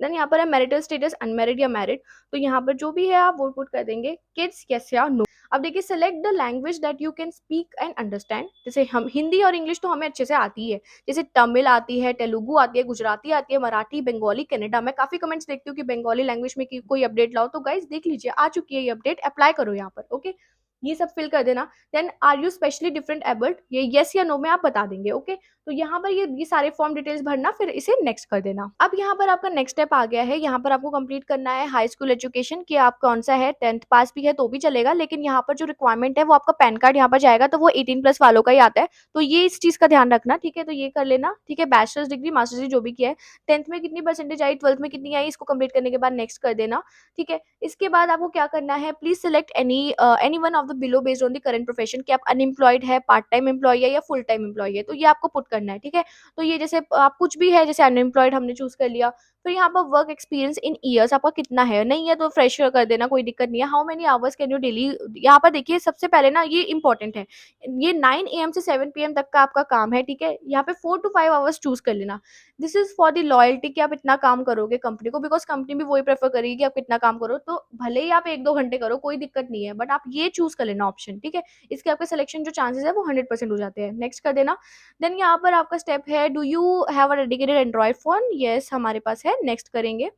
देन यहाँ पर है मैरिटल स्टेटस, अनमैरिड या मैरिड, तो यहाँ पर जो भी है आप वो पुट कर देंगे। किड्स, यस या नो। अब देखिए select the language that you can speak and understand, जैसे हम हिंदी और इंग्लिश तो हमें अच्छे से आती है, जैसे तमिल आती है, तेलुगु आती है, गुजराती आती है, मराठी, बंगाली, कन्नड़ा। मैं काफी कमेंट्स देखती हूँ कि बंगाली लैंग्वेज में कोई अपडेट लाओ, तो गाइज देख लीजिए आ चुकी है ये अपडेट, अप्लाई करो यहाँ पर। ओके, ये सब फिल कर देना। Then are you specially different abled, ये यस या नो में आप बता देंगे। ओके, तो यहाँ पर ये सारे फॉर्म डिटेल्स भरना, फिर इसे नेक्स्ट कर देना। अब यहाँ पर आपका नेक्स्ट स्टेप आ गया है। यहाँ पर आपको कंप्लीट करना है हाई स्कूल एजुकेशन, कि आप कौन सा है, 10th पास भी है तो भी चलेगा, लेकिन यहाँ पर जो रिक्वायरमेंट है वो आपका पैन कार्ड यहाँ पर जाएगा, तो वो 18+ वालों का ही आता है, तो ये इस चीज का ध्यान रखना। ठीक है, तो ये कर लेना। ठीक है, बैचलर्स डिग्री, मास्टर्स डिग्री जो भी किया है, 10th में कितनी परसेंटेज आई, 12th में कितनी आई, इसको कंप्लीट करने के बाद नेक्स्ट कर देना। ठीक है, इसके बाद आपको क्या करना है, please select any one of the below based on the current profession, कि आप अनएम्प्लॉयड है, पार्ट टाइम एम्प्लॉय है या फुल टाइम एम्प्लॉय है, तो ये आपको पुट करना है। ठीक है, तो ये जैसे आप कुछ भी है, जैसे अनएम्प्लॉयड हमने चूज कर लिया। फिर यहाँ पर वर्क एक्सपीरियंस इन ईयर्स आपका कितना है, नहीं है तो फ्रेशर कर देना, कोई दिक्कत नहीं है। How many hours can you daily, यहाँ पर देखिए सबसे पहले ना ये इंपॉर्टेंट है, ये 9 AM से 7 PM तक का आपका काम है। ठीक है, यहाँ पे 4 to 5 आवर्स चूज कर लेना। This is for the loyalty, कि आप इतना काम करोगे कंपनी को, बिकॉज कंपनी भी वही प्रेफर करेगी कि आप कितना काम करो, तो भले ही आप 1-2 घंटे करो कोई दिक्कत नहीं है, बट आप ये चूज कर लेना ऑप्शन। ठीक है, इसके आपके सिलेक्शन जो चांसेस है वो 100% हो जाते हैं। नेक्स्ट कर देना। देन यहाँ पर आपका स्टेप है, do you have a dedicated Android phone, yes हमारे पास है, नेक्स्ट करेंगे।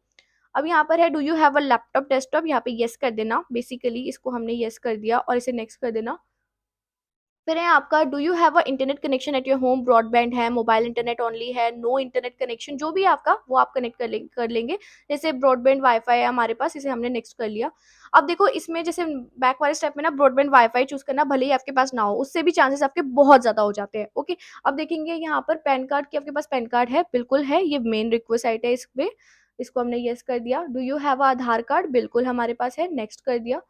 अब यहाँ पर है do you have a laptop desktop, यहाँ पे यस कर देना। बेसिकली इसको हमने यस कर दिया और इसे नेक्स्ट कर देना। फिर है आपका do you have a internet connection at your home, broadband है, मोबाइल इंटरनेट ओनली है, नो इंटरनेट कनेक्शन, जो भी है आपका वो आप कनेक्ट कर लेंगे। जैसे ब्रॉडबैंड वाईफाई है हमारे पास, इसे हमने नेक्स्ट कर लिया। अब देखो इसमें जैसे बैक वाले स्टेप में ना ब्रॉडबैंड वाईफाई चूज करना, भले ही आपके पास ना हो, उससे भी चांसेस आपके बहुत ज्यादा हो जाते हैं। ओके, अब देखेंगे यहाँ पर पैन कार्ड की, आपके पास पैन कार्ड है, बिल्कुल है, ये मेन रिक्वेस्ट है इसमें, इसको हमने यस कर दिया। Do you have Aadhaar card, बिल्कुल हमारे पास है, नेक्स्ट कर दिया।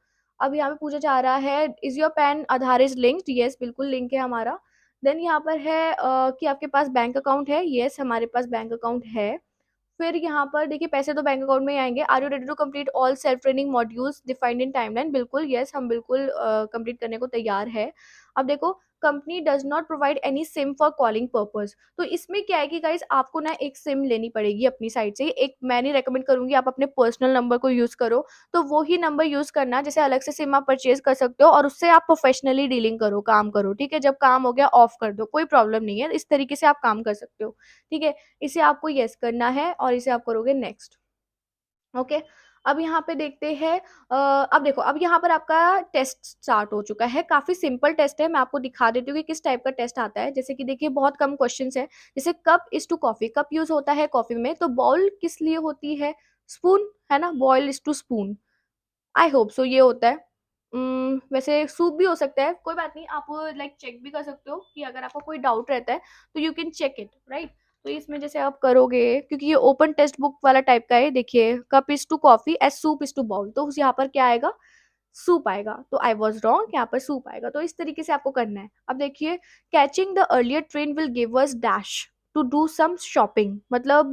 अब यहाँ पे पूछा जा रहा है is your pan Aadhaar is linked, yes बिल्कुल लिंक है हमारा। देन यहाँ पर है कि आपके पास बैंक अकाउंट है, यस हमारे पास बैंक अकाउंट है। फिर यहाँ पर देखिए पैसे तो बैंक अकाउंट में ही आएंगे। Are you ready to complete all self training modules defined in timeline, बिल्कुल यस हम बिल्कुल कंप्लीट करने को तैयार है। अब देखो company does not provide any SIM for calling purpose, तो इसमें क्या है कि गाइज आपको ना एक सिम लेनी पड़ेगी अपनी साइड से। एक मैं नहीं रेकमेंड करूंगी आप अपने पर्सनल नंबर को यूज करो, तो वो ही नंबर यूज करना, जैसे अलग से सिम आप परचेज कर सकते हो और उससे आप प्रोफेशनली डीलिंग करो, काम करो। ठीक है, जब काम हो गया ऑफ कर दो, कोई प्रॉब्लम नहीं है, इस तरीके से आप काम कर सकते हो। ठीक है, इसे आपको यस करना है और इसे आप करोगे नेक्स्ट। ओके, अब यहाँ पे देखते हैं अब देखो अब यहाँ पर आपका टेस्ट स्टार्ट हो चुका है। काफी सिंपल टेस्ट है, मैं आपको दिखा देती हूँ कि किस टाइप का टेस्ट आता है। जैसे कि देखिए बहुत कम क्वेश्चंस है। जैसे cup is to coffee, cup use होता है कॉफी में, तो बाउल किस लिए होती है, स्पून है ना, boil is to spoon, I hope so ये होता है। वैसे सूप भी हो सकता है, कोई बात नहीं, आप लाइक चेक भी कर सकते हो कि अगर आपको कोई डाउट रहता है तो you can check it, right. तो इसमें जैसे आप करोगे, क्योंकि ये ओपन टेक्स्ट बुक वाला टाइप का है, देखिए cup is to coffee as soup is to bowl, तो यहाँ पर क्या आएगा, सूप आएगा। तो आई वॉज रॉन्ग, यहाँ पर सूप आएगा। तो इस तरीके से आपको करना है। अब देखिए, catching the earlier train will give us dash to do some shopping, मतलब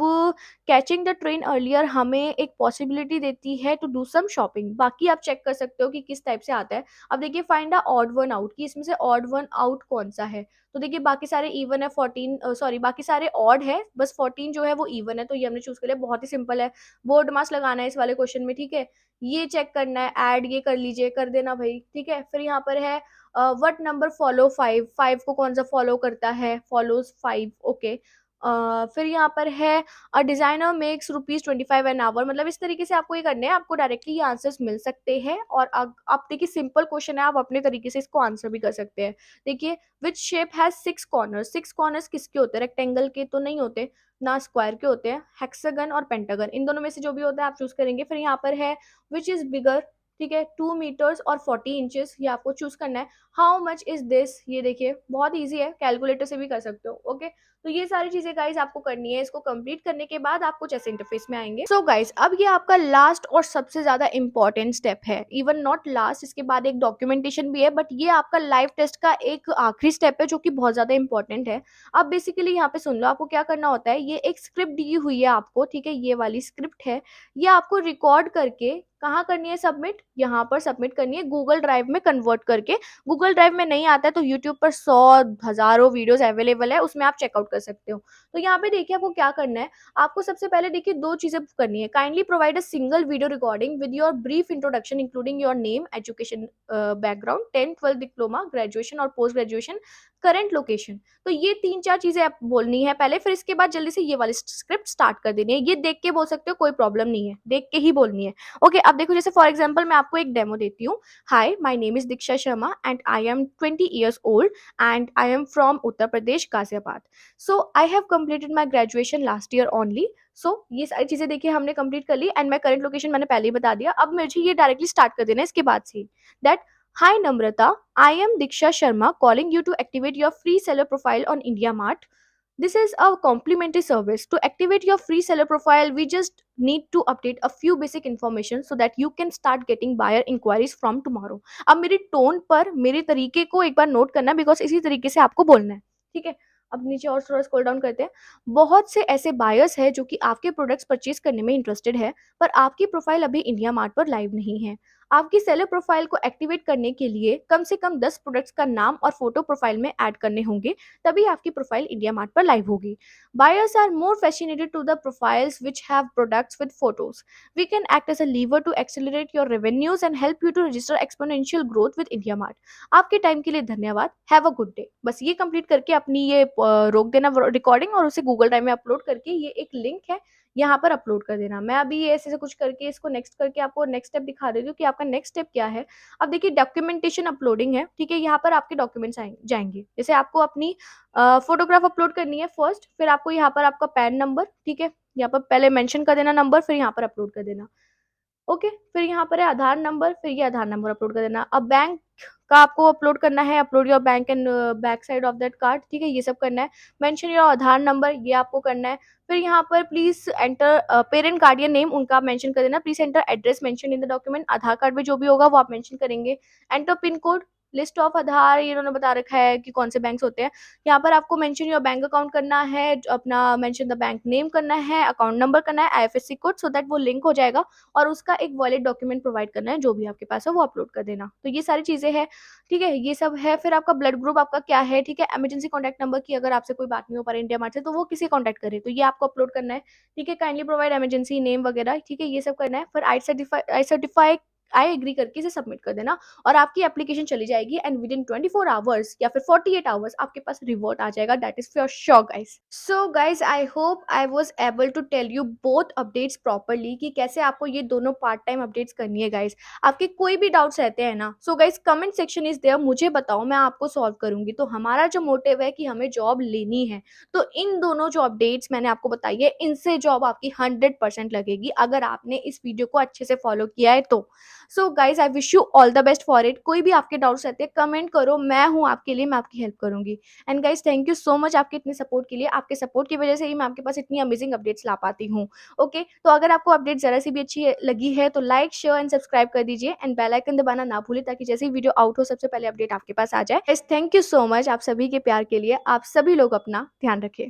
कैचिंग द ट्रेन अर्लियर हमें एक पॉसिबिलिटी देती है टू डू सम शॉपिंग। बाकी आप चेक कर सकते हो कि किस टाइप से आता है। अब देखिए, find the odd one out, कि इसमें से ऑड वन आउट कौन सा है। तो देखिए, बाकी सारे इवन है, 14 सॉरी बाकी सारे ऑड है, बस 14 जो है वो इवन है, तो ये हमने चूज कर लिया। बहुत ही सिंपल है, बोर्ड मास लगाना है इस वाले क्वेश्चन में, ठीक है। ये चेक करना है, ऐड ये कर लीजिए, कर देना भाई, ठीक है। फिर यहाँ पर है what number follow five, five को कौन सा फॉलो करता है, फॉलोज फाइव, ओके। फिर यहाँ पर है a designer makes ₹25 an hour, मतलब इस तरीके से आपको ये करने हैं, आपको डायरेक्टली ये आंसर्स मिल सकते हैं। और आप देखिए, सिंपल क्वेश्चन है, आप अपने तरीके से इसको आंसर भी कर सकते हैं। देखिए, which shape has 6 corners, 6 corners किसके होते हैं, रेक्टेंगल के तो नहीं होते, ना स्क्वायर के होते हैं, हेक्सागन और पेंटागन, इन दोनों में से जो भी होता है आप चूज करेंगे। फिर यहाँ पर है विच इज बिगर, ठीक है, 2 मीटर्स और 40 इंचेस, ये आपको चूज करना है। हाउ मच इज दिस, ये देखिए बहुत ईजी है, कैलकुलेटर से भी कर सकते हो, ओके। तो ये सारी चीजें गाइज आपको करनी है। इसको कंप्लीट करने के बाद आप कुछ ऐसे इंटरफेस में आएंगे। सो गाइज, अब ये आपका लास्ट और सबसे ज्यादा इंपॉर्टेंट स्टेप है, इवन नॉट लास्ट, इसके बाद एक डॉक्यूमेंटेशन भी है, बट ये आपका लाइव टेस्ट का एक आखिरी स्टेप है जो कि बहुत ज्यादा इंपॉर्टेंट है। अब बेसिकली यहाँ पे सुन लो, आपको क्या करना होता है, ये एक स्क्रिप्ट दी हुई है आपको, ठीक है, ये वाली स्क्रिप्ट है। ये आपको रिकॉर्ड करके कहाँ करनी है सबमिट, यहाँ पर सबमिट करनी है, गूगल ड्राइव में कन्वर्ट करके। गूगल ड्राइव में नहीं आता है तो यूट्यूब पर 100 हजारों वीडियोस अवेलेबल है, उसमें आप चेकआउट कर सकते हो। तो यहाँ पे देखिए, आपको क्या करना है, आपको सबसे पहले देखिए दो चीजें करनी है। Kindly provide a single video recording with your brief introduction including your name, education background, 10th 12th diploma, graduation और पोस्ट ग्रेजुएशन, करंट लोकेशन। तो ये 3-4 चीजें आप बोलनी है पहले, फिर इसके बाद जल्दी से ये वाली स्क्रिप्ट स्टार्ट कर देनी है। ये देख के बोल सकते हो, कोई प्रॉब्लम नहीं है, देख के ही बोलनी है, ओके। अब देखो, जैसे फॉर एग्जाम्पल मैं आपको एक डेमो देती हूँ। High, my name is Diksha Sharma and I am 20 years old and I am from Uttar Pradesh, Ghaziabad. So I have completed my graduation last year only. So ये सारी चीजें देखिए हमने कंप्लीट कर ली, एंड मैं करंट लोकेशन मैंने पहले ही बता दिया। अब मुझे ये डायरेक्टली स्टार्ट कर देना है इसके बाद से, that hi Namrata, I am Diksha Sharma calling you to activate your free seller profile on India Mart. This is a complimentary service. To activate your free seller profile, we just need to update a few basic information so that you can start getting buyer inquiries from tomorrow. अब मेरी टोन पर मेरे तरीके को एक बार नोट करना, बिकॉज इसी तरीके से आपको बोलना है, ठीक है। अब नीचे और थोड़ा स्क्रॉल डाउन करते हैं। बहुत से ऐसे बायर्स हैं जो कि आपके प्रोडक्ट्स परचेज करने में इंटरेस्टेड है, पर आपकी प्रोफाइल अभी इंडिया मार्ट पर लाइव नहीं है। आपकी सेलर प्रोफाइल को एक्टिवेट करने के लिए कम से कम 10 प्रोडक्ट्स का नाम और फोटो प्रोफाइल में ऐड करने होंगे, तभी आपकी प्रोफाइल इंडिया मार्ट पर लाइव होगी। Buyers are more fascinated to the profiles which have products with photos. We can act as a lever to accelerate your revenues and help you to register exponential growth with IndiaMart. आपके टाइम के लिए धन्यवाद। Have a good day. बस ये कंप्लीट करके अपनी ये रोक देना रिकॉर्डिंग, और उसे गूगल ड्राइव में अपलोड करके, ये एक लिंक है, यहाँ पर अपलोड कर देना। मैं अभी ये ऐसे कुछ करके इसको नेक्स्ट करके आपको नेक्स्ट स्टेप दिखा देती हूँ कि आपका नेक्स्ट स्टेप क्या है। अब देखिए, डॉक्यूमेंटेशन अपलोडिंग है, ठीक है। यहाँ पर आपके डॉक्यूमेंट्स जाएंगे, जैसे आपको अपनी फोटोग्राफ अपलोड करनी है फर्स्ट, फिर आपको यहाँ पर आपका पैन नंबर, ठीक है, यहाँ पर पहले मेंशन कर देना नंबर, फिर यहाँ पर अपलोड कर देना, ओके। फिर यहाँ पर है आधार नंबर, फिर ये आधार नंबर अपलोड कर देना। अब बैंक का आपको अपलोड करना है, upload your bank and back side of that card, ठीक है, ये सब करना है। मेंशन योर आधार नंबर, ये आपको करना है। फिर यहाँ पर please enter parent guardian name, उनका मेंशन कर देना। Please enter address mention in the document, Aadhaar card में जो भी होगा वो आप मेंशन करेंगे। Enter pin code, list of Aadhaar, ये इन्होंने बता रखा है कि कौन से बैंक्स होते हैं। यहाँ पर आपको मेंशन योर बैंक अकाउंट करना है, अपना मेंशन द बैंक नेम करना है, अकाउंट नंबर करना है, आईएफएससी कोड, सो दैट वो लिंक हो जाएगा, और उसका एक वॉलिड डॉक्यूमेंट प्रोवाइड करना है, जो भी आपके पास है वो अपलोड कर देना। तो ये सारी चीजें हैं, ठीक है, ये सब है। फिर आपका ब्लड ग्रुप आपका क्या है, ठीक है। इमरजेंसी कॉन्टैक्ट नंबर की अगर आपसे कोई बात नहीं हो पा रही इंडिया मार्ट से, तो वो किसी कॉन्टैक्ट करे, तो ये आपको अपलोड करना है, ठीक है। काइंडली प्रोवाइड इमरजेंसी नेम वगैरह, ठीक है, ये सब करना है। फिर आई सर्टिफाई, आई एग्री करके इसे सबमिट कर देना, और आपकी एप्लीकेशन चली जाएगी, एंड विद इन 24 आवर्स या फिर 48 आवर्स आपके पास रिवॉर्ड आ जाएगा। That is for sure guys. So guys, I hope I was able to tell you both updates properly, कि कैसे आपको ये दोनों पार्ट टाइम अपडेट्स करनी है गाइस। आपके कोई भी डाउट्स रहते हैं ना, so guys comment section is there, मुझे बताओ, मैं आपको सॉल्व करूंगी। तो हमारा जो मोटिव है कि हमें जॉब लेनी है, तो इन दोनों जो अपडेट्स मैंने आपको बताई है, इनसे जॉब आपकी 100% लगेगी, अगर आपने इस वीडियो को अच्छे से फॉलो किया है तो। So guys I wish you all the best for it. कोई भी आपके डाउट्स रहते हैं कमेंट करो, मैं हूँ आपके लिए, मैं आपकी हेल्प करूँगी। And guys thank you so much आपके इतने सपोर्ट के लिए। आपके सपोर्ट की वजह से ही मैं आपके पास इतनी अमेजिंग अपडेट्स ला पाती हूँ। ओके, तो अगर आपको अपडेट ज़रा सी भी अच्छी लगी है तो लाइक, शेयर एंड सब्सक्राइब कर दीजिए एंड बेल आइकन दबाना ना भूलें ताकि जैसे ही वीडियो आउट हो सबसे पहले अपडेट आपके पास आ जाए। Guys thank you so much आप सभी के प्यार के लिए। आप सभी लोग अपना ध्यान रखें।